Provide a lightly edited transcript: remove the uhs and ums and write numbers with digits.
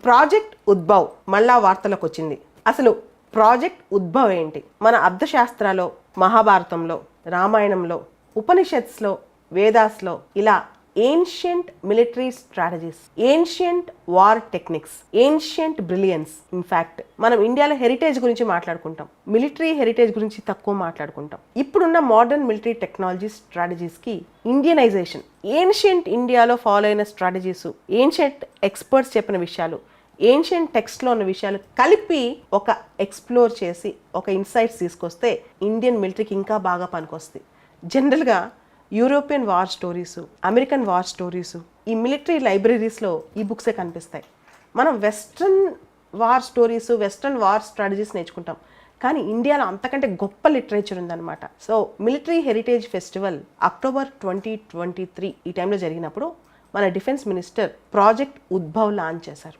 Project Udbhav మళ్ళా వార్తలకు వచ్చింది. అసలు ప్రాజెక్ట్ ఉద్భవ్ ఏంటి? మన అర్థశాస్త్రాలో, మహాభారతంలో, రామాయణంలో, ఉపనిషత్స్లో, వేదాస్లో ఇలా ancient military strategies, ancient war techniques, ancient brilliance. In fact మనం ఇండియాలో హెరిటేజ్ గురించి మాట్లాడుకుంటాం, మిలిటరీ హెరిటేజ్ గురించి తక్కువ మాట్లాడుకుంటాం. ఇప్పుడున్న మోడర్న్ మిలిటరీ టెక్నాలజీ స్ట్రాటజీస్కి ఇండియనైజేషన్, ఏన్షియంట్ ఇండియాలో ఫాలో అయిన స్ట్రాటజీస్, ఏన్షియంట్ ఎక్స్పర్ట్స్ చెప్పిన విషయాలు, ఏన్షియంట్ టెక్స్ట్లో ఉన్న విషయాలు కలిపి ఒక ఎక్స్ప్లోర్ చేసి ఒక ఇన్సైట్స్ తీసుకొస్తే ఇండియన్ మిలిటరీకి ఇంకా బాగా పనికొస్తుంది. జనరల్గా European war stories, American war stories, ఈ మిలిటరీ లైబ్రరీస్లో ఈ బుక్సే కనిపిస్తాయి. మనం western war stories, western war strategies నేర్చుకుంటాం, కానీ ఇండియాలో అంతకంటే గొప్ప లిటరేచర్ ఉందన్నమాట. So military heritage festival October 2023 ఈ టైంలో జరిగినప్పుడు మన defence minister project Udbhav launch చేశారు.